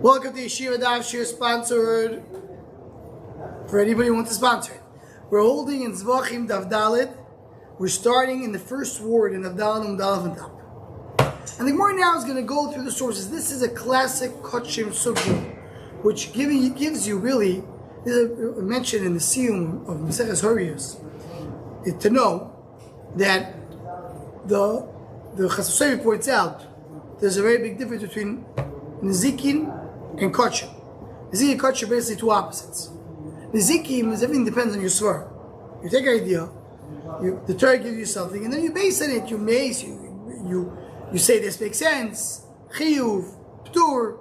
Welcome to Yeshiva Daf Shir, sponsored for anybody who wants to sponsor it. We're holding in Zevachim Daf Dalet. We're starting in the first word in Daf Dalet and Dalef and Tap. And the Gemara now is going to go through the sources. This is a classic Kotshim Sugya, which gives you really, mentioned in the Siyum of Maseches Horiyos, to know that the Chassidus points out there's a very big difference between Nizikin and Kotshim. Nizikin and Kotshim are basically two opposites. Nizikim is everything depends on your svar. You take an idea, the Torah gives you something, and then you base on it. You say this makes sense. Chiyuv, Ptur.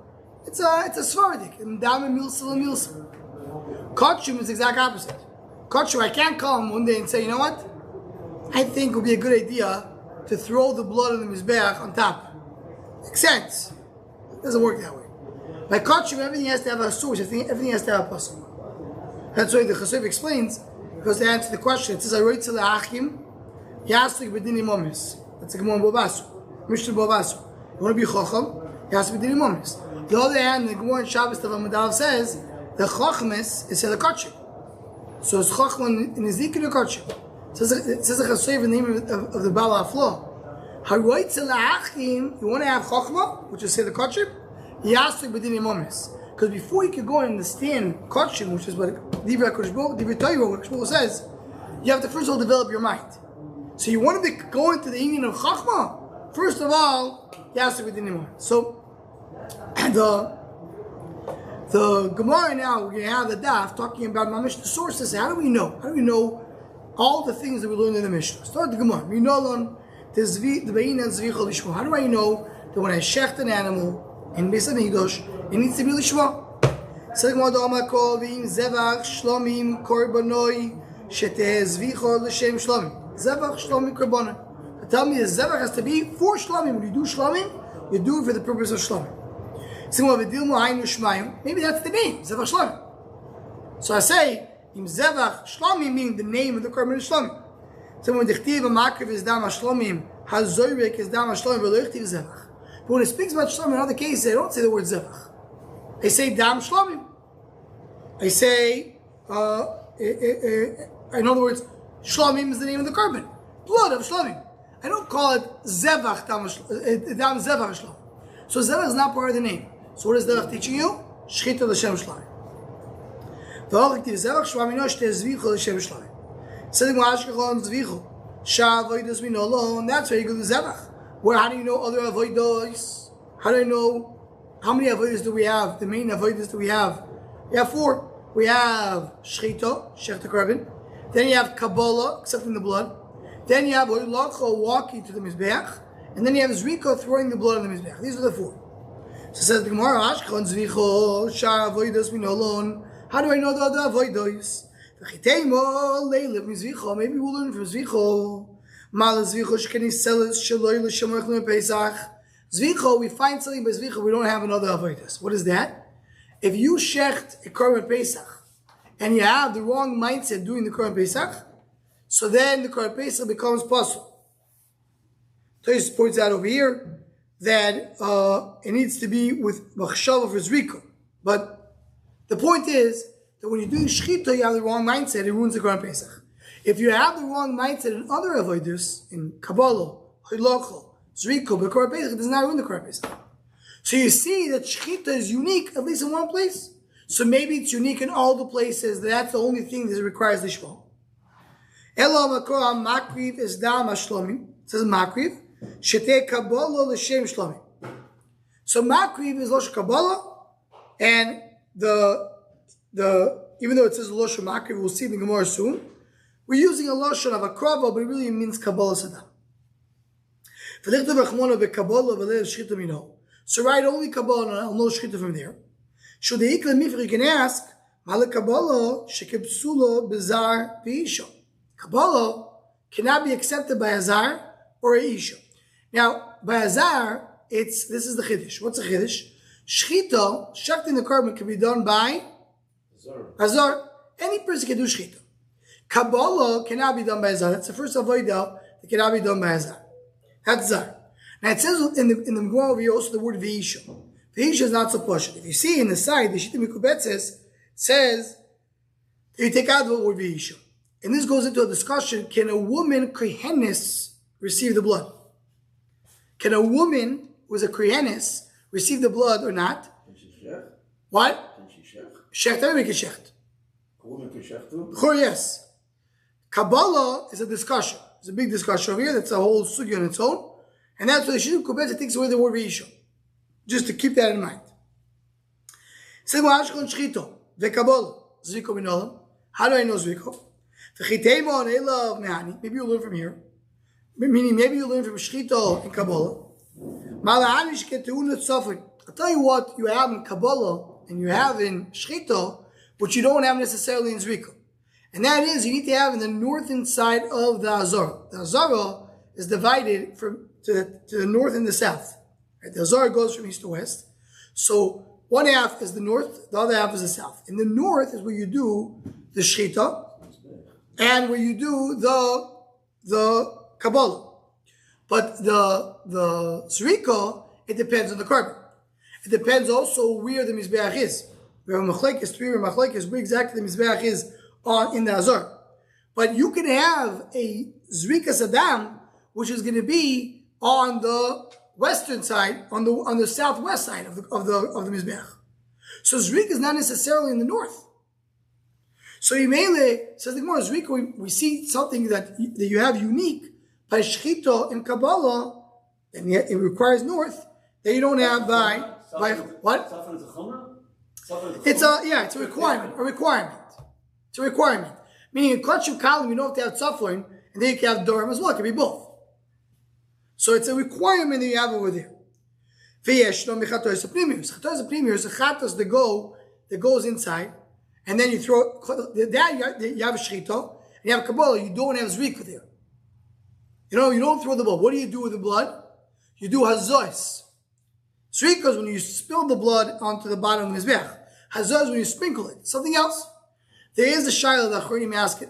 It's a svardik. Dam and milsa. Kotshim is the exact opposite. Kotshim, I can't call him one day and say, you know what? I think it would be a good idea to throw the blood of the mizbeach on top. Makes sense. It doesn't work that way. By Kotshim, everything has to have a source. Everything has to have a puzzle. That's why the Chassidus explains, because to answer the question, it says, Aroitzel Achim, Yaslik B'dini Momis. That's a Gemara Bobasu. Mishnah Bobasu. You want to be Chacham, Yaslik B'dini Momis. The other hand, the Gemara in Shabbos Tavamadav says, the Chachmes is the Kotshim. So it's Chacham in Ezekiel or Kotshim. It says the Chassidus in the name of the Baal HaFlo. Haroitzel Achim, you want to have Chachma, which is say the Kotshim, Yaslik B'dini Momis. Because before you can go and understand Kotshim, which is what Divrei Torah says, you have to first of all develop your mind. So you want to go into the union of Chachma, first of all, Yaslik B'dini Momis. So the Gemara now, we're going to have the Daf talking about Mamish, the sources. How do we know? How do we know all the things that we learned in the Mishnah? Start the Gemara. How do I know that when I shecht an animal in Beis HaMikdash, it needs to be lishma? Zevach shlomim korbanoi sheteh zvicha l'shem shlomim. Zevach shlomim korbanoi. Tell me the zevach has to be for shlomim. When you do shlomim, you do it for the purpose of shlomim. Maybe that's the name, Zevach shlomim. So I say, im zevach shlomim meaning the name of the korban is shlomim. So when dichtiv makriv is dam shlomim, hazoyrek is dam shlomim, v'lo yichtiv zevach. But when it speaks about shlomim, in other cases, they don't say the word zevach. They say dam shlomim. They say, in other words, shlomim is the name of the korban, blood of shlomim. I don't call it zevach dam zevach shlomim. So zevach is not part of the name. So what is zevach teaching you? Shchita l'shem shlomim. V'hochik tiv zevach shvamino shteh zvicha l'shem shlomim. Sitting ma'ashkechon zvicha. Shah avoidos minolo, and that's where you go to zevach. Where, how do you know other avoidos? How do you know how many avoidos do we have? The main avoidos do we have? We have 4. We have shchita, shechta korban. Then you have kabbalah, accepting the blood. Then you have oilacha, walking to the mizbeach. And then you have zrika, throwing the blood on the mizbeach. These are the 4. So it says the Gemara, Ashkechon zvicha, shah avoidos minolon. How do I know the other avoidos? Maybe we'll learn from zvicha. Zvicha, we find something by zvicha, we don't have another avodas. What is that? If you shecht a korban pesach and you have the wrong mindset doing the korban pesach, so then the korban pesach becomes possible. Toys points out over here that it needs to be with machshava for zrika. But the point is that when you're doing shchita, you have the wrong mindset, it ruins the korban pesach. If you have the wrong mindset in other avodas, in kabbalah, hilacha, zrika, but korban pesach, it does not ruin the korban pesach. So you see that shechita is unique, at least in one place. So maybe it's unique in all the places. That's the only thing that requires lishma. Elo makor makriv is dam shlomim. It says makriv shetei kabbalah l'shem shlomim. So makriv is losh kabbalah, and the even though it says losh makriv, we'll see in the Gemara soon. We're using a lashon of a krava, but it really means kabbalah sadam. So write only kabbalah, no shchita from there. Should the ikla mifri, you can ask, Mala kabbalah shekepsula bizar v'isha. Kabbalah cannot be accepted by a zar or a isha. Now, by a zar, this is the chiddush. What's a chiddush? Shchita, shechting the korban, can be done by a zar. Any person can do shchita. Kabbalah cannot be done by a zar. That's the first avodah that cannot be done by a zar. That's zar. Now it says in the Gemara over here also the word V'isha. V'isha is not so poshut. If you see in the side, the Shita Mikubetzes says that you take out the word V'isha. And this goes into a discussion, can a woman Krihenis receive the blood? Can a woman who is a Krihenis receive the blood or not? Can she shecht? What? Can she shecht? Shecht, everybody can shecht. A woman can shecht too? Yes. Kabbalah is a discussion. It's a big discussion over here. That's a whole sugya on its own. And that's why the Shita Mikubetzes takes away the word V'isha. Just to keep that in mind. How do I know Zviko? Maybe you learn from here. Meaning, maybe you learn from Shchito and Kabbalah. I'll tell you what you have in Kabbalah and you have in Shchito, which you don't have necessarily in Zviko. And that is, you need to have in the northern side of the Azara. The Azara is divided to the north and the south. Right? The Azara goes from east to west. So one half is the north, the other half is the south. In the north is where you do the Shchita and where you do the Kabbalah. But the Zrika, it depends on the carbon. It depends also where the Mizbeach is. We have Machlekes, where exactly the Mizbeach is in the Azar. But you can have a Zrika Saddam, which is going to be on the western side, on the southwest side of the Mizbeach. So Zrika is not necessarily in the north. So Yimele says the Gemara Zrika, we see something that you have unique by Shchito and Kabbalah, and yet it requires north, that you don't have by what? It's a requirement. It's a requirement. Meaning in Kachim Kalim you don't have to have Tzafon, and then you can have Durham as well. It can be both. So it's a requirement that you have over there. V'yesh no mechatos aprimius. Chatos aprimius, a chatos that goes inside, and then you throw that you have a shchito, and you have Kabbalah. You don't have zrika there. You don't throw the blood. What do you do with the blood? You do hazois. Zrika is when you spill the blood onto the bottom of the mizbeach. Hazois is when you sprinkle it. Something else. There is a shayla that Chorim ask,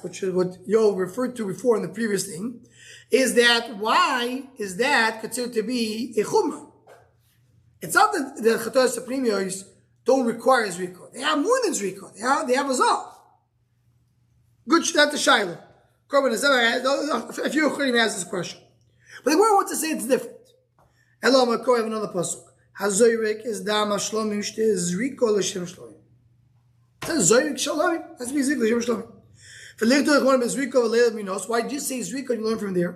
which is what Yo referred to before in the previous thing, is that why is that considered to be a chumrah? It's not that the chatos supremios don't require zrika. They have more than zrika. They have azal. Good, that's the shayla. A few Chorim asked this question, but the Gemara wants to say it's different. Hello, Makor, I have another pasuk. Hazoyrik is dama shlomim shte zrika l'shem shlomim. It says Zoyrik Shalom. That's to be Zikla Shem Shalom. Why did you say Zrika and you learn from there?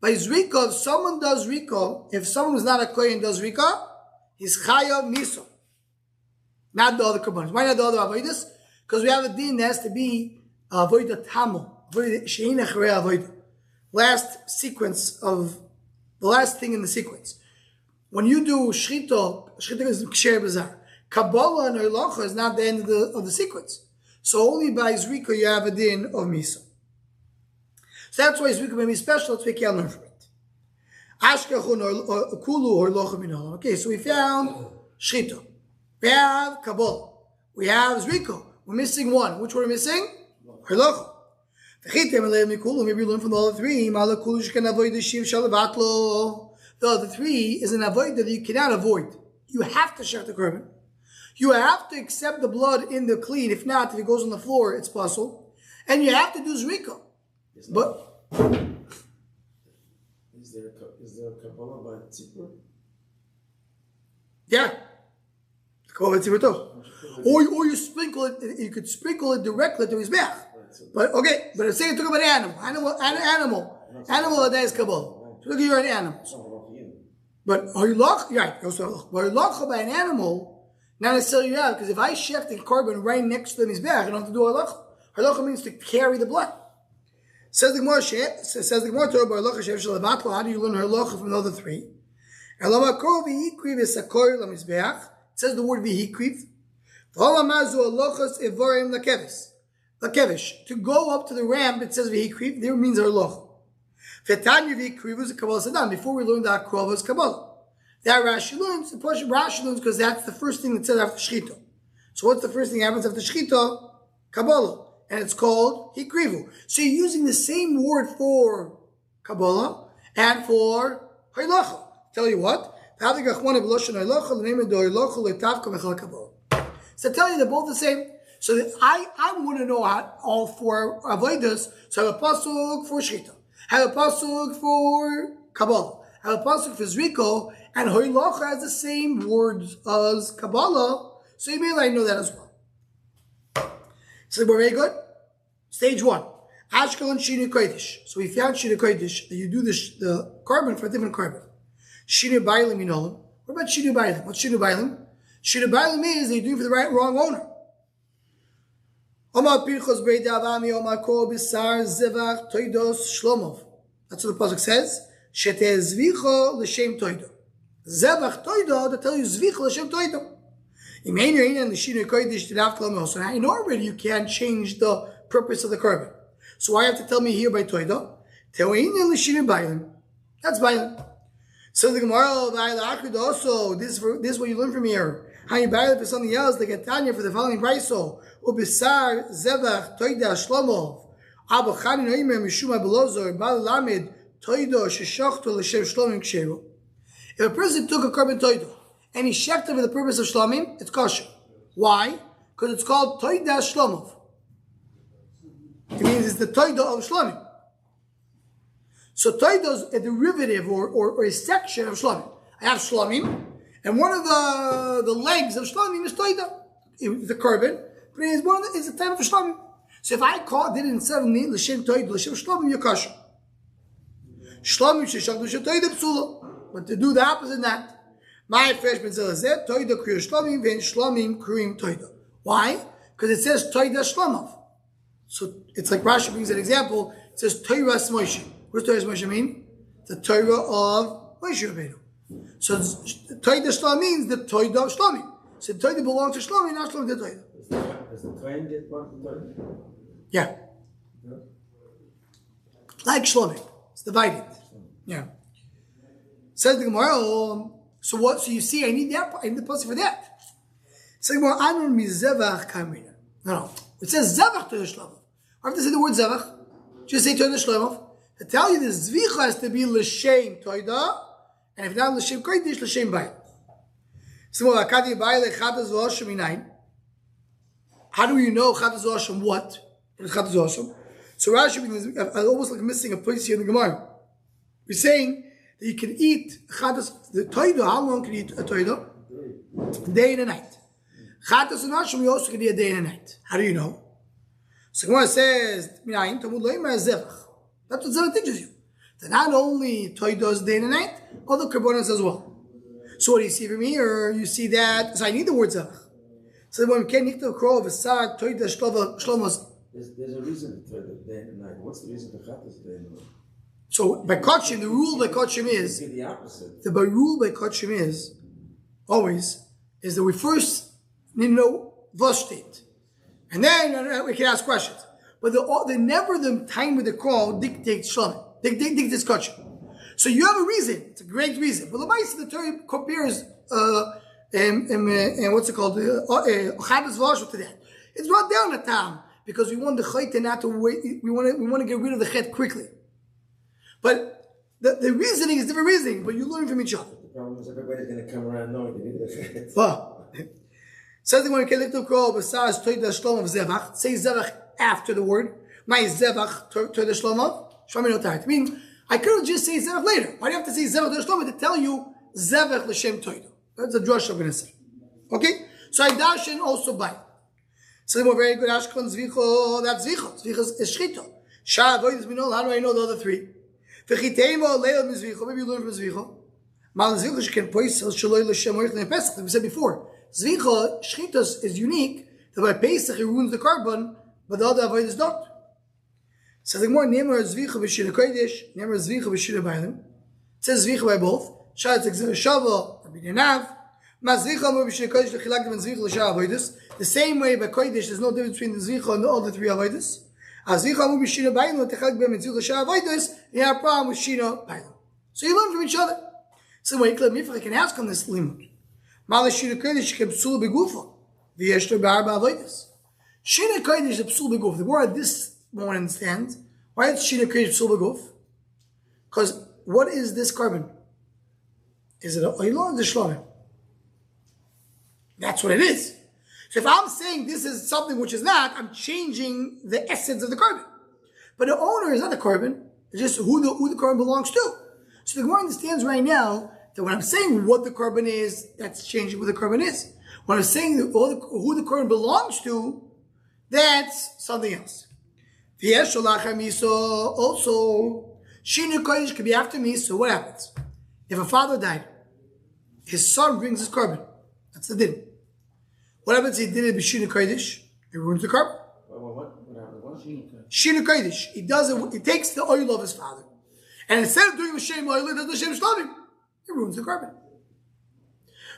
By Zrika, if someone does Zrika, if someone who's not a Kohen does Zrika, he's Chayav Miso. Not the other Korbanos. Why not the other Avodas? Because we have a din that has to be Avodah Tamo. Shein Achrei Avodah. Last thing in the sequence. When you do Shchito is Ksher Bazar. Kabbalah and Erlocha is not the end of the sequence. So only by Zrika you have a din of Misa. So that's why Zrika may be special. That's why you can't learn from it. Ashkachun or Kulu or Erlocha Minol. Okay, so we found Shchito. We have Kabbalah. We have Zrika. We're missing one. Which one are we missing? Erlocha. Maybe you learn from the other three. The other three is an avoid that you cannot avoid. You have to share the korban. You have to accept the blood in the clean. If not, if it goes on the floor, it's possible. And you have to do zrika. But is there a Kabbalah by Tzipur? Yeah. Or you sprinkle it. You could sprinkle it directly to his bath. But okay, but say you talk about animal that is Kabbalah. So look at your animals. But Harlach, right? But Harlach by an animal, not necessarily you have, because if I shech the korban right next to the mizbeach, I don't have to do Harlach. Harlach means to carry the blood. Says the Gemara, how do you learn Harlach from the other three? It says the word vihikriv. To go up to the ramp, it says vihikriv. There means Harlach. Before we learned that Akrova is Kabbalah. That Rashi learns, the portion Rashi learns because that's the first thing that says after Shchita. So what's the first thing that happens after Shchita? Kabbalah. and it's called hikrivu. So you're using the same word for Kabbalah and for halacha. Tell you what. So I tell you they're both the same. So that I want to know how all four avodas. So I have a pasuk for shchita, I have a pasuk for Kabbalah, I have a pasuk for zriko, and halacha has the same words as Kabbalah. So you may like know that as well. So we're very good. Stage one. Ashkelon Shinu Kodesh. So we found Shinu Kodesh that you do the carbon for a different carbon. Shinu Bailim, you know. What about Shinu Bailim? What's Shinu Bailim? Shinu Bailim is they do it for the wrong owner. Omar Pirchos Brei Davami Omar Ko Bisar Zevach Toidos Shlomov. That's what the pasuk says. Shete Zvicho L'Shem Toido. Zevach Toido to tell you Zvicho L'Shem Toido. So now I know already you can't change the purpose of the carbon. So why have to tell me here by Toido? That's Bailim. So the Gemara also, this is what you learn from here. How you Bailim for something else, like a Tanya for the following price. Ubisar Zevach Toida Shlomov Abu Chanin Oimer Mishuma Belozor Bal Lamed Toido Sheshachto L'Shem Shlomim Ksheru. If a person took a carbon Toido and he shecht for the purpose of Shlomim, it's kosher. Why? Because it's called Toida Shlomov. It means it's the Toida of Shlomim. So Toida is a derivative or a section of Shlomim. I have Shlomim, and one of the legs of Shlomim is Toida, the carbon, but it's a type of Shlomim. So if I did it instead of L'Shem Toida, L'Shem Shlomim, you're kosher. Shlomim Sheshach L'Shem Toida Psula. But to do the opposite of that, my freshman says that Toida Kriya Shlomim Ven Shlomim Kriyim Toida. Why? Because it says Toida Shlomov. So it's like Rashi brings an example. It says Torah Moshe. What does Torah Moshe mean? The Torah of Moshe Rabbeinu. So Toida Shlom means the Toida of Shlomim. So Toida belongs to Shlomim, not Shlomim to Toida. Does the train get part of Toida? Yeah. Like Shlomim. It's divided. Yeah. Says the Gemara. So what? So you see, I need the pasuk for that. It's like more Anur Mizevach Kamina. No. It says Zevach to the Shlomo. I have to say the word Zevach. Just say to the Shlomo. To tell you the Zvicha has to be L'Shem Toida, and if not L'Shem Kodesh, L'Shem Bayil. So Akadi Bayil Chataz V'Oshem Inayin. How do you know Chataz V'Oshem what? What is Chataz V'Oshem? So Rashi, I almost like missing a place here in the Gemara. We're saying that you can eat Chataz, the Toida. How long can you eat a Toida? A day and a night. Chataz and Hashem, we also can eat a day and a night. How do you know? So Gemara says, Minayin Tamud Loimar Zevach. That's what Zevach teaches you. That not only Toida is day and a night, other Karbonas as well. So what do you see from here? You see that, so I need the word Zevach. So when we can't eat the crow of a Sar, Toida Shlomos. There's a reason to Toida day and night. What's the reason for Chataz day and night? So by Kotshim, the rule by Kotshim is, the opposite. The rule by Kotshim is, always, is that we first need to know Voshteit. And then we can ask questions. But never the time with the call dictates Shlomim. Dictates Kotshim. So you have a reason. It's a great reason. But the Maisa, the Torah compares, and what's it called? Chataz V'Oshem to that. It's brought down the town because we want the Chayte not to wait. We want to get rid of the Chet quickly. But the reasoning is different reasoning, but you learn from each other. The problem is everybody's going to come around knowing they need the Chet. Well, says the one who can lift up call besides Toida Shlom of Zevach. Say Zevach after the word. My Zevach Toida Shlom of Shlomi no Tart. I mean, I could have just say Zevach later. Why do you have to say Zevach Toida Shlom to tell you Zevach L'Shem Toida? That's a drush I'm going to say. Okay? So I dash in also by. So the more very good Ashkon Zvicho. That's Zvicho. Zvicho is Shchito. Shah Avoid is Minol. How do I know the other three? V'chiteimo leil mizvicho. Maybe you learn from Zvicho. Mal Zvicho sheken poisel shaloi l'shem oich le'pesach. Like we said before, Zvicho shchitos is unique. That by Pesach it ruins the carbon, but the other avodas don't. So the more nemer Zvicho v'shira kodesh, nemer Zvicho v'shira bailim. It says Zvicho by both. Shad tzegzer shava or b'dinav. Ma Zvicho more v'shira kodesh l'chilak and Zvicho l'shar avodas. The same way by kodesh, there's no difference between the Zvicho and the other three avodas. As Zvicha amu b'shina b'ayim l'techak b'em etzil l'shar avodas, you have a problem with shina b'ayim. So you learn from each other. So when I can ask on this limud. Ma l'shina kodesh kem psula b'gufa, v'yesh lo b'arba avodas. Shina Kodesh is Psul Beguf. The word this one understands. Why is Shina Kodesh Psul Beguf? Because what is this carbon? Is it a oil or the shlamim? That's what it is. So if I'm saying this is something which is not, I'm changing the essence of the carbon. But the owner is not the carbon. It's just who the carbon belongs to. So the Gemara understands right now that when I'm saying what the carbon is, that's changing what the carbon is. When I'm saying who the carbon belongs to, that's something else. Also, Shinu Kodesh could be after me. So what happens? If a father died, his son brings his carbon. That's the din. What happens if he did it with Shinu Kodesh? He ruins the carbon. What? Shinu Kodesh. He does it. He takes the oil of his father, and instead of doing the Shem oil, he does the Shem Shlavim. He ruins the carbon.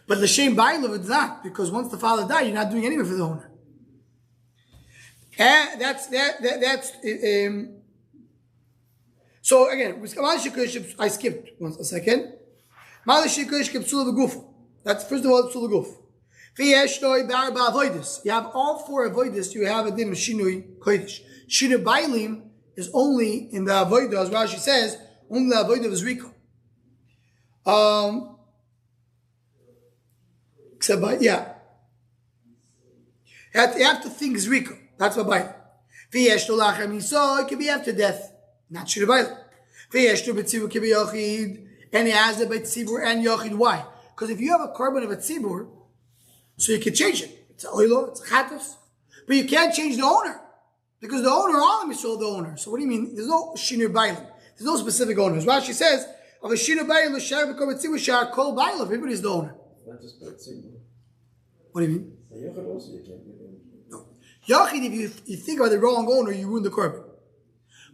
But the Shem Ba'ilov it's not, because once the father died, you're not doing anything for the owner. And so again, I skipped a second. That's first of all Psul Beguf. You have all four avoidus. You have a din of Shinui Kodesh. Shinui Bailim is only in the avodah, as Rashi says, only the avodah of Zrika. Except by, yeah. You have to think Zrika. That's what Bailim. It can be after death. Not Shinui Bailim. It can be Yochid. And he has it by Tzibur and Yochid. Why? Because if you have a carbon of a Tzibur, so you can change it. It's a oilo, it's a chatos. But you can't change the owner. Because the owner, all of them is the owner. So what do you mean? There's no Shinur Bailim. There's no specific owners. Rashi says, of a Shinur Bailim, Shar B'Kol Tzibur, Shar Kol Bailim. Everybody's the owner. Not just by Tzibur. What do you mean? Yochid also you can't give him. No. Yochid, if you think about the wrong owner, you ruin the carbon.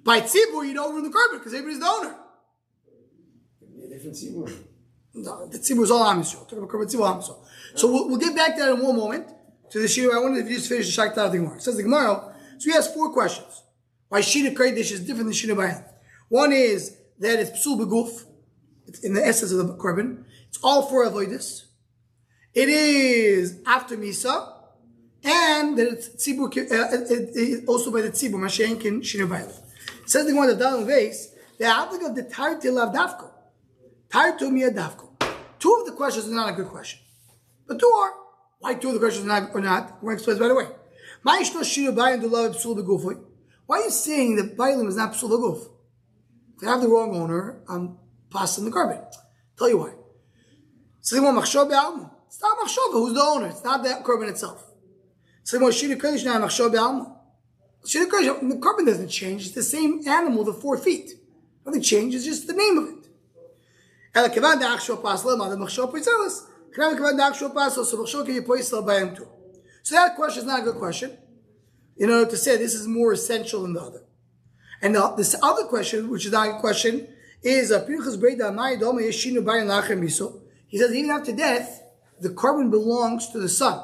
By Tzibur, you don't ruin the carbon because everybody's the owner. Different Tzibur. No, the Tzibur is all Am Yisrael. Talk about carbon Tzibur Am Yisrael. So we'll get back to that in one moment. To the Shira, I wanted to just finish the Shakta of the Gemara. It says the Gemara, so he has four questions. Why Shina Kodesh is different than Shina Bayan. One is that it's Psul Beguf. It's in the essence of the carbon. It's all four avoidus. It is after Misa. And that it's Tzibur, also by the Tzibur, Mashenk and Shina Bayan. It says the Gemara of Dalam Vase, the object of the Tartil of Davko. Tartil Mia Davko. Two of the questions are not a good question. But two are. Why two of the questions are not? We're going to explain right away. Why are you saying that Bailim is not Psul Beguf? If I have the wrong owner, I'm passing the carbon. Tell you why. So they want Machshov Be'almo. It's not Machshov, who's the owner? It's not the carbon itself. So they want Shina Kodesh now Machshov Be'almo. Shina Kodesh, the carbon doesn't change. It's the same animal, the 4 feet. Nothing changes, it's just the name of it. So that question is not a good question. In order to say this is more essential than the other. And this other question, which is not a good question, is he says even after death, the carbon belongs to the son.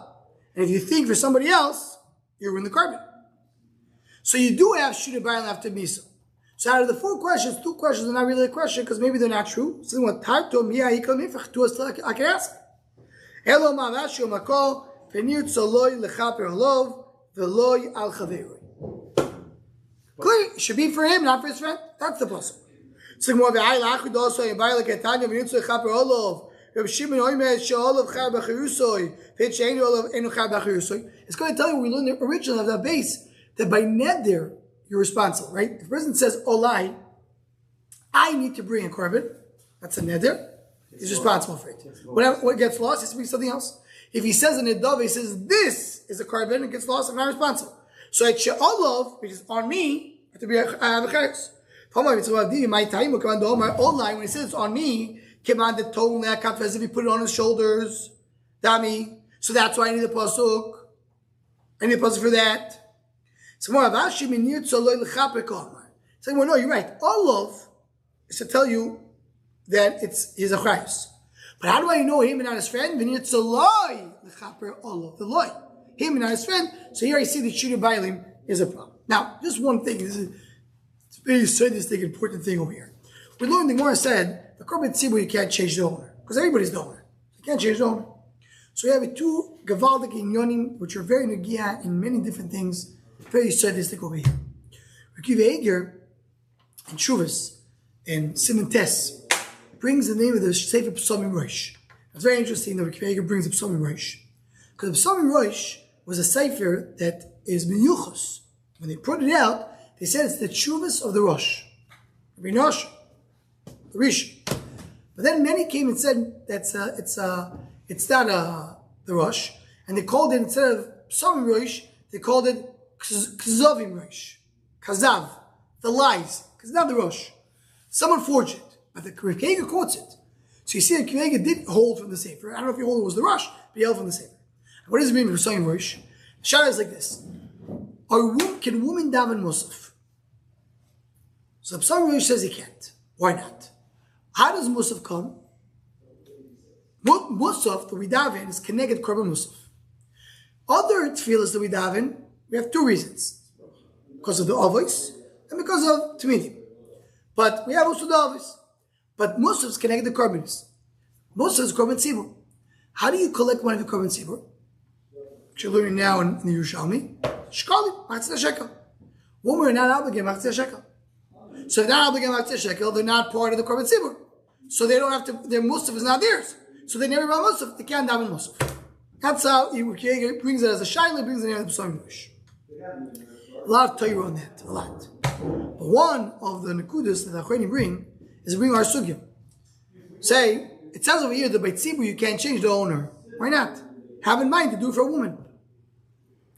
And if you think for somebody else, you're in the carbon. So you do have Shinu Bayan after Miso. So out of the 4 questions, 2 questions are not really a question because maybe they're not true. So they want I can ask. Hello, Mavashu Makol, Penir Tzoloi Lechaper Lov, Veloy Al Chaveroi. Clear, it should be for him, not for his friend. That's the puzzle. So more Ve'ai Lachud also in Baila Ketanya, Penir Tzoloi Lechaper Olov, Reb Shimon Oimed, Sheolov Char Bachirusoi, Fit Shein Olov Enu Char Bachirusoi. It's going to tell you, we learned the original of that base, that by Neder, you're responsible, right? If a person says, Olai, I need to bring a carbon, that's a Neder. He's responsible for it. What gets lost, he has to bring something else. If he says in a dove, he says, this is a carbon, it gets lost, I'm not responsible. So at She'olov, which is on me, I have to be a chayrus. When he says it's on me, as if he put it on his shoulders. Dami. So that's why I need a pasuk. I need a pasuk for that. So more Avashi minir tzoloi l'chaper kolmar. Saying, well, no, you're right. Olov is to tell you that he's a chayrus. But how do I know him and not his friend? Minir tzoloi l'chaper olov. The loy. Him and not his friend. So here I see that Shinu Bailim is a problem. Now, just one thing. It's a very sadistic, important thing over here. We learned the Gemara said, the Korban Tzibur, you can't change the owner. Because everybody's the owner. You can't change the owner. So we have two Gavaldik Inyonim, which are very Nagia in many different things, very sadistic over here. Rekiva Eger in Shuvas, in Simon Tes, brings the name of the Sefer Psalmim Rosh. It's very interesting that Rekiva Eger brings the Psalmim Rosh. Because the Psalmim Rosh was a Sefer that is Miyuchos. When they put it out, they said it's the Shuvas of the Rosh. Rinosh, the Rish. But then many came and said it's not the Rosh, and they called it, instead of Psalmim Rosh, they called it Kzavim Rosh. Kazav, the lies, because it's not the Rosh. Someone forged it, but the Rekiva quotes it. So you see that Rekiva did hold from the Sefer. I don't know if he hold it was the Rosh, but he held from the Sefer. What does it mean for Psalmim Rosh? The Shara is like this. Can women daven Musaf? So the Psalmim Rosh says he can't. Why not? How does Musaf come? Musaf, the we daven, is connected Korban Musaf. Other tefillahs that we daven, we have two reasons. Because of the Avos, and because of Tmidim. But we have also the Avos. But Musaf is connected to Korbanos. Musaf is Korban Tzibur. How do you collect money for Korban Tzibur? Which you're learning now in the Yerushalmi. Shkali, Matzah Shekel. Women are not obligated Matzah Shekel. So if they're not obligated Matzah Shekel, they're not part of the Korban Tzibur. So they don't have to, their Musaf is not theirs. So they never run Musaf, they can't daven Musaf. That's how he brings it as a Shaila, brings it in the Psalmim Rosh. A lot of Torah on that, a lot. But one of the Nekudas that the Achronim bring is to bring our Sugya. Say, it says over here that by Tzibur you can't change the owner. Why not? Have in mind to do it for a woman.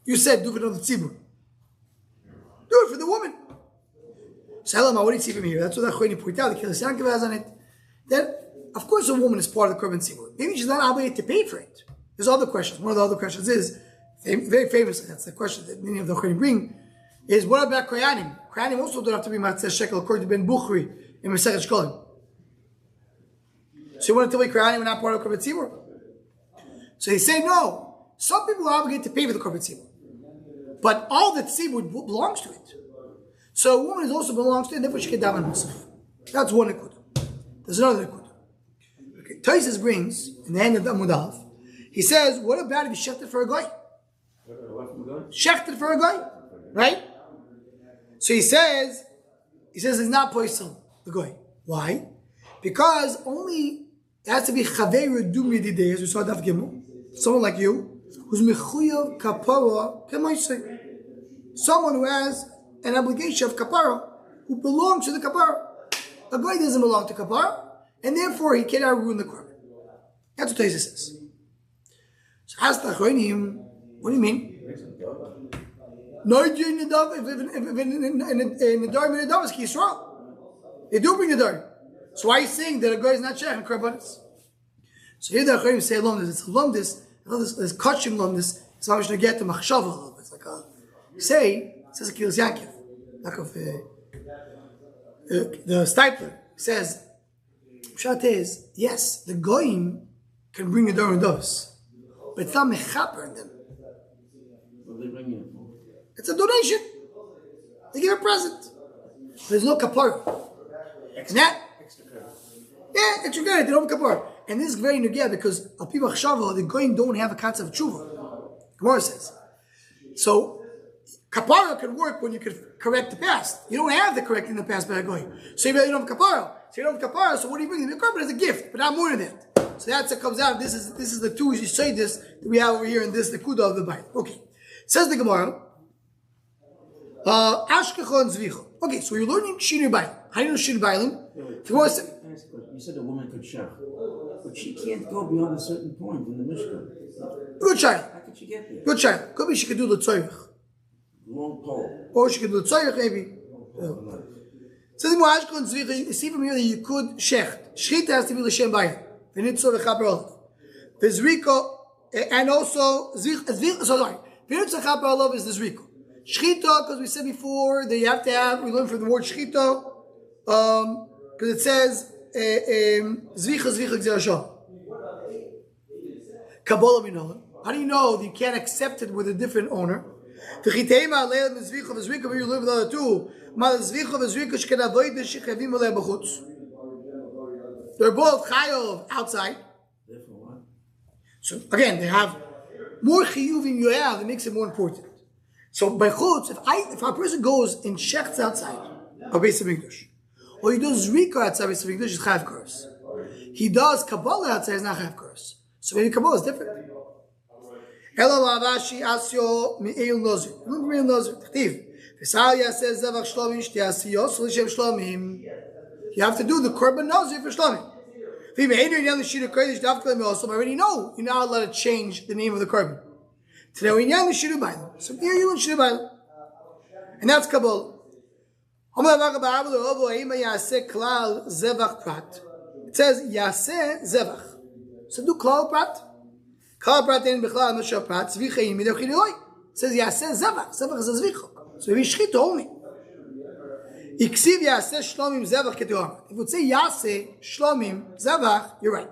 You said do it for the Tzibur. Do it for the woman. So, Helama, what do you see from here? That's what the Achronim point out. The Kilas Yankiv has on it. That, of course, a woman is part of the Korban Tzibur. Maybe she's not obligated to pay for it. There's other questions. One of the other questions is, very famously, that's the question that many of the Achronim bring, is what about Koyanim? Koyanim also don't have to be Matzah Shekel according to Ben Bukhari in Masechet Shkolim. So you want to tell me Koyanim are not part of the Korban Tzibur? So they say no. Some people are obligated to pay for the Korban Tzibur. But all the Tzibur belongs to it. So a woman also belongs to it, and therefore she can daven Musaf. That's one Nekuda. There's another Nekuda. Okay. Taisus brings, in the end of the Amud Aleph, he says, what about if you shechted for a guy? Shechted for a guy, right? So he says it's not poisel, the guy. Why? Because only it has to be chaveru dum yedidei, as we saw Daf Gimel, someone like you, who's mechuyav kapara k'moisei, someone who has an obligation of kapara, who belongs to the kapara. A guy doesn't belong to kapara, and therefore he cannot ruin the korban. That's what Taisus says. So ask the Achronim, what do you mean? No, in the dove, if in the dar in the dove is Yisrael. They do bring the dar. So why are you saying that a guy is not shaykh in korbanos? So here the Achronim say along this, this kachim along this. It's not going to get to machshava a little bit. It's like say it says a Kilas Yankiv, like of the Stipler says. Pshat is yes, the goyim can bring a dar and doves, but it's not mechaper in them. What are they bringing it for? It's a donation. They give a present. There's no kapara. Extra credit. Yeah, extra credit. They don't have kapara. And this is very nugia because al pi machshava, the goyim don't have a concept of tshuva. Gemara says. So kapara can work when you can correct the past. You don't have the correcting the past by a goyim. So you don't have kapara. So you don't have kapara. So what do you bring? The korban as a gift, but not more than that. So that's what comes out. This is the two you say this that we have over here in this the kuda of the Bible. Okay, says the Gemara. Ashkechon Zvicha. Okay, so you're learning Shiri Bailim. How do you know Shiri Bailim? You said a woman could shech, but she can't go beyond a certain point in the Mishkan. Good child. How could she get there? Good child. Could be she could do the tzorich. Long pole. Or she could do the tzorich maybe. Says the Gemara Ashkechon Zvicha. You see from here that you could shecht. Shechita has to be l'shem bayim. V'nitzor v'chaper olav. V'zriko and also Zvicha. Sorry. V'nitzor v'chaper olav is the zriko. Shchita, because we said before that you have to have, we learned from the word shchita, because it says zvicha gzerashah. Kabbalah minah. How do you know that you can't accept it with a different owner? V'chiteima aleil mizvicha v'zrika, but you learn with the other two. Ma zvicha v'zrika shkenavoid v'shechavim alei b'chutz. They're both chayav outside. So again, they have more chiyuvim you have, it makes it more important. So by chutz, if a person goes and shechts outside of Beis Hamikdash, or he does zrika outside Beis Hamikdash, it's chayav karos. He does Kabbalah outside, it's not chayav karos. So maybe Kabbalah is different. Elo lavashi asyo me'eil nozir. Look at me'eil nozir. T'chtiv. V'sal yaseh zevach shlomim shti asiyos l'shem shlomim. You have to do the korban nozir for shlomim. I already know you're not allowed to change the name of the korban. Today we know the shiru bailam. So here you learn shiru bailam, and that's Kabbalah. It says yaseh zevach. So do klal prat. Klal prat in bichlal mashal prat. Zvichim midachil eloi. It says yaseh zevach. Zevach is a zvichok. So maybe shchita only. Iksiv yaseh shlomim zevach ketuam. If you would say yaseh shlomim zevach, you're right.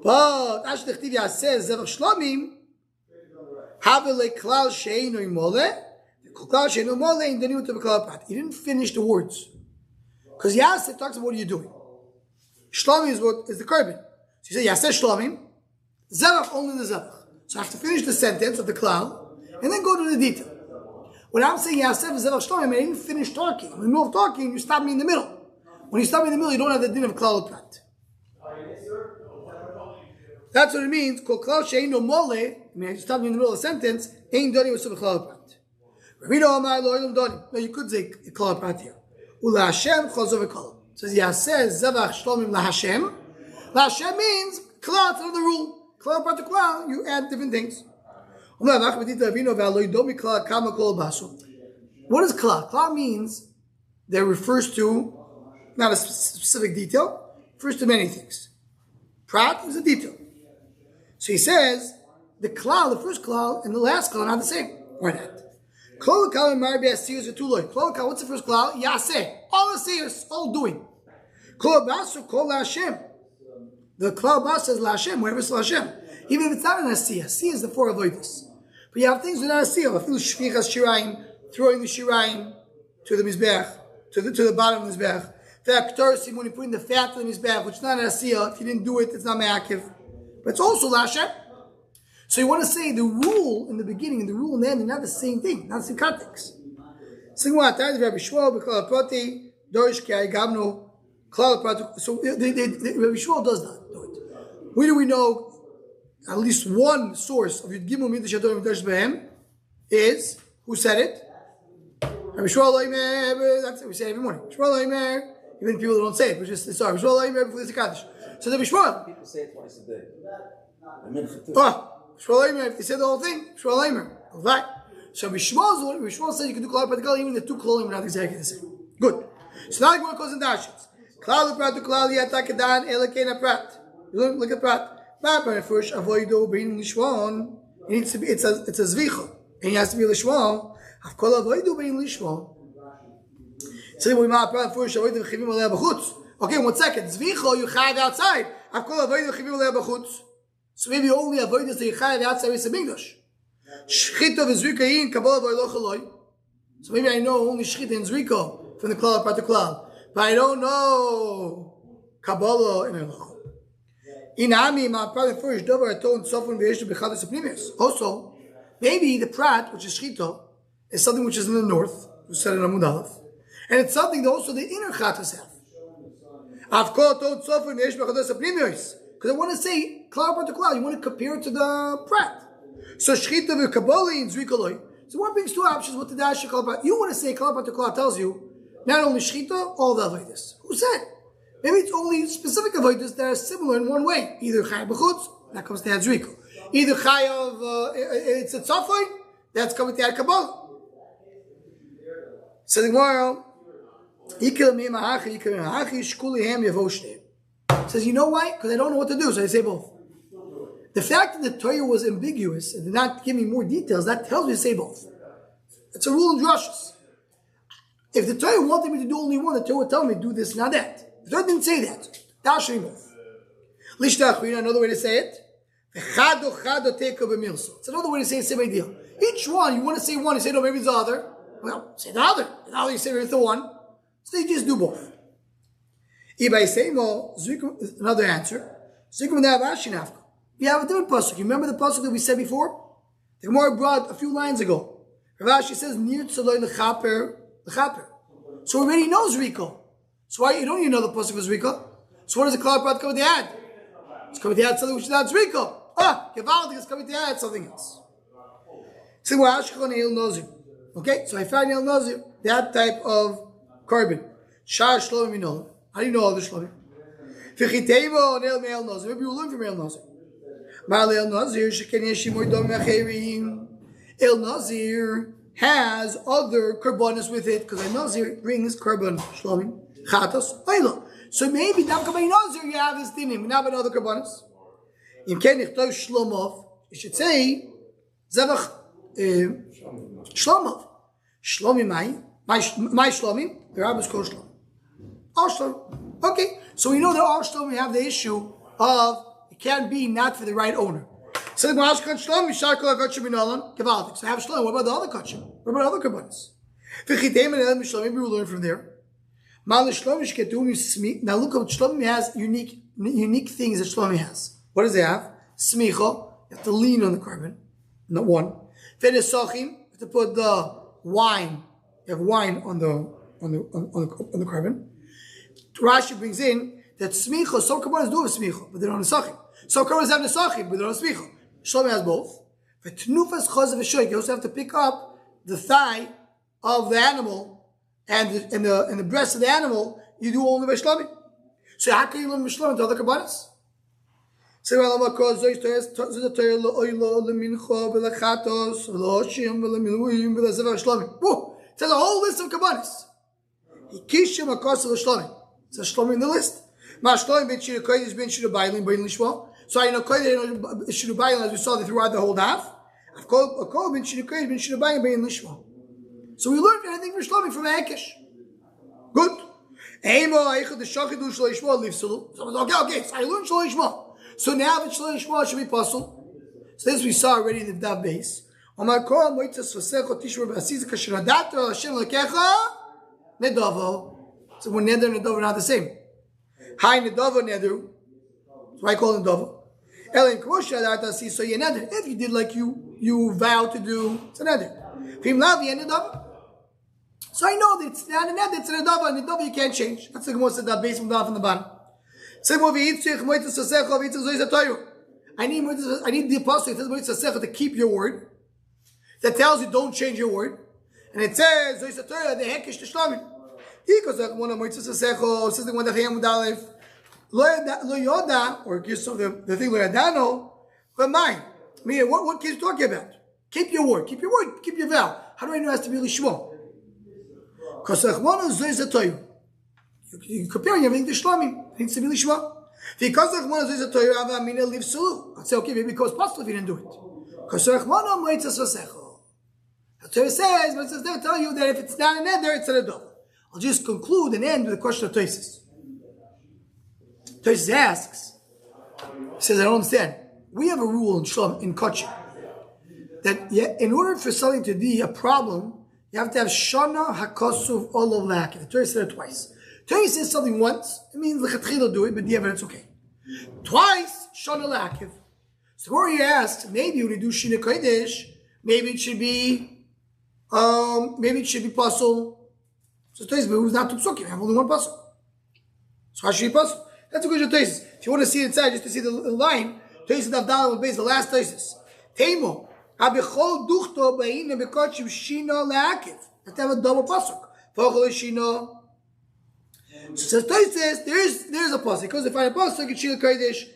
But ash dechtiv yaseh zevach shlomim havele klal sheinu imole. Klal sheinu imole and then you went to klal prat. He didn't finish the words because yaseh talks about what are you doing. Shlomim is the korban. So you say yaseh shlomim zevach only the zevach. So I have to finish the sentence of the klal and then go to the detail. When I'm saying Yasef Zevach Shlomim, I didn't finish talking. In the middle of talking, you stop me in the middle. When you stop me in the middle, you don't have the din of Klal Prat. That's what it means. Kol Klal She'eino Mole, I mean, you stop me in the middle of the sentence, Ein Doni with some Klal Prat. Ravino Amar Lo Ilum Doni. No, you could say Klal Prat here. Ula Hashem Chazor V'Kol. It says Yasef Zevach Shlomim La Hashem. La Hashem means Klal, it's another rule. Klal Prat to Klal, you add different things. What is klal? Klal means that refers to not a specific detail, refers to many things. Prat is a detail. So he says the klal, the first klal, and the last klal are not the same. Why not? Klal and marbi asiyos are two loy. Klal, what's the first klal? Yaseh. All asiyos, all doing. Klal basu, kol Hashem. The klal bas says la Hashem, wherever it's la Hashem. Even if it's not an asiyah. Asiyah is the four avoidance. But you have things that are not asiyah. I feel shvichas shirayim, throwing the shirayim to the mizbeach, to the bottom of the mizbeach. Fa'aktorsim, when you put in the fat to the mizbeach, which is not an asiyah. If you didn't do it, it's not me'akiv. But it's also la Hashem. So you want to say the rule in the beginning and the rule in the end are not the same thing, not the same context. So Rabbi Shmuel b'klal prati dorish ki gavnu klal prati. So Rabbi Shmuel does not do it. Where do we know? At least one source of Yud Gimel Midrash Ador Midrash Behem is who said it? Rabbi Shmuel Loimer. That's what we say every morning. Shmuel Loimer. Even people who don't say it, which is sorry. Shmuel Loimer before the Kaddish. So Rabbi Shmuel. People say it twice a day. Shmuel Loimer. If they say the whole thing, Shmuel Loimer. Right. So Rabbi Shmuel said you can do klal practical, even the two klolim are not exactly the same. Good. So now the Gemara goes in dashes. Klal prat to klal yatakadan elakena prat. Look at prat. First, avoido bein lishvon. It needs to be. It's a zvicha, and it has to be lishvon. Avkol avoido bein lishvon. So we might first avoido chivim alei b'chutz. Okay, 1 second. Zvicha you chayav outside. Avkol avoido chivim alei b'chutz. So maybe only avoid this that you chayav outside is a migdash. Shchita v'zrika in kabbalah v'lo chaloi. So maybe I know only shchita and zrika from the klal part to klal, but I don't know kabbalah and eloch. Also, maybe the prat, which is shchita, is something which is in the north, we said in Amud Aleph, and it's something that also the inner chatas have. Because I want to say klal prat to klal, you want to compare it to the prat. So shchita v'kabbalah in zrikaloi. So one brings two options. What the dash klal prat? You want to say klal prat to klal tells you not only shchita, all the avodas. Who said? Maybe it's only specific avodas that are similar in one way. Either chayav b'chutz, that comes to Hadriko. Either chayav, it's a tzafoy, that's coming to Had Kabbalah. So the Gemara, says, you know why? Because I don't know what to do, so I say both. The fact that the Torah was ambiguous and did not give me more details, that tells me to say both. It's a rule in drushes. If the Torah wanted me to do only one, the Torah would tell me to do this, not that. The Torah didn't say that. Another way to say it. It's another way to say the same idea. Each one, you want to say one, you say, no, maybe it's the other. Well, say the other. The other, you say maybe it's the one. So you just do both. Another answer. we have a different pasuk. You remember the pasuk that we said before? The Gemara brought a few lines ago. Rav Ashi says, Nir tzoloi lechaper. So he already knows Riko. So why you don't even know the pasuk was Riko? So what does the Klal Prat come to add? It's coming to add something which is not Riko. Gevaldik is coming to add something else. Okay, so I found El Nazir, that type of carbon. Shar Shlomim Minol. How do you know all the Shlomim? Fichitevo Neil Me'el Nazir. Maybe you learn from El Nazir. Ma'al El Nazir, Sheken Yeshimoy Dom Mecherim. El Nazir has other carbonas with it, because El Nazir brings carbon. Shlomim. Chatos. Oilo. So maybe now by Nazir you have this dinim, not by other carbonas. In Ken Nichtov Shlomov, you should say, Zevach, Shlomov. Shlomim, my Shlomim, the rabbis call Shlomim. All Shlomim. Okay, so we know that all Shlomim have the issue of it can't be not for the right owner. So I have Shlomim. What about the other kachim? What about other kabbanis? Maybe we'll learn from there. Now look what Shlomim has, unique things that Shlomim has. What does it have? Smicha, you have to lean on the carbon. Not one. Zevachim, you have to put the wine. You have wine on the carbon. Rashi brings in that smicha, some carbonas do have smicha, but they don't have nesachim. Some carbonas have nesachim, but they don't have smicha. Shlomi has both. You also have to pick up the thigh of the animal and the breast of the animal. You do only by shlomi. So how can you learn shlomi to other carbonas? So it says a whole list of kabbanis. It says shlomi in the list. So I know as we saw throughout the whole daf. So we learned anything from shlomi from Hekesh. Good. Okay. So I learned shlomi. So now the Shalom Shema should be possible. So this we saw already in the Dav base. So when Neder and Nedov are not the same. Hi Nedov Neder. So I call it Nedov. So you Neder. If you did like you vow to do, it's a Neder. So I know that it's not a Neder, it's a Nedov. And Nedov you can't change. That's the most of that base from down from the bottom. I need the apostle to keep your word. That tells you don't change your word. And it says the hekesh to shlamim. Because one of says the one that Hamudalef lo yoda or gives the thing lo yadano. But mine, what kids talking about? Keep your word, keep your vow. How do I know it has to be lishmo? Because one of you comparing everything to shlamim. It needs to be lishma. Because Rachmana says a Torah Avamina lives sulu. I'd say okay, maybe because possible if you didn't do it. Because Rachmana moitzas vasecho. The Torah says, but it says they'll tell you that if it's not an end there, it's an adov. I'll just conclude and end with a question of Tosis. Tosis asks, he says, I don't understand. We have a rule in Shlom in Kotche that in order for something to be a problem, you have to have Shana Hakosuv Olav Lak. The Torah said it twice. Torah says something once, it means lechatchila do it, but yeah, it's okay. Twice, shana lakiv. So where he asked, maybe when you do shina kodesh, maybe it should be puzzle. So Torah says, but who's not two psukim? I have only one puzzle. So how should be puzzle? That's a good Torah. If you want to see it inside, just to see the line, Torah says Avdal will base the last Torah. Teimo abichol duchto ba'ina bekotchim shina lakiv. Let's have a double pasuk. V'chol shina. So says there's a pasuk because if I find a pasuk in Shira Kodesh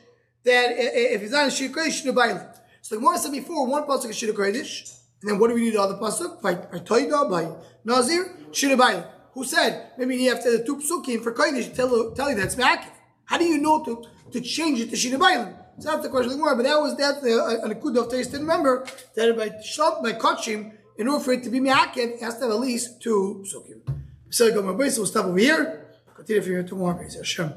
that if it's not in Shira Kodesh, Shira Bailim. So the Gemara said before one pasuk is Shira Kodesh, and then what do we need the other pasuk by Toida by Nazir Shira Bailim? Who said maybe you have to have the two psukim for Kodesh tell you that's Ma'akiv? How do you know to change it to Shira Bailim? So that's the question of the Gemara, but that's a Nakuda of Taste. Remember that by Kotchim, in order for it to be Ma'akiv, it has to have at least two psukim. So we'll stop over here. Continue for you tomorrow, Hashem.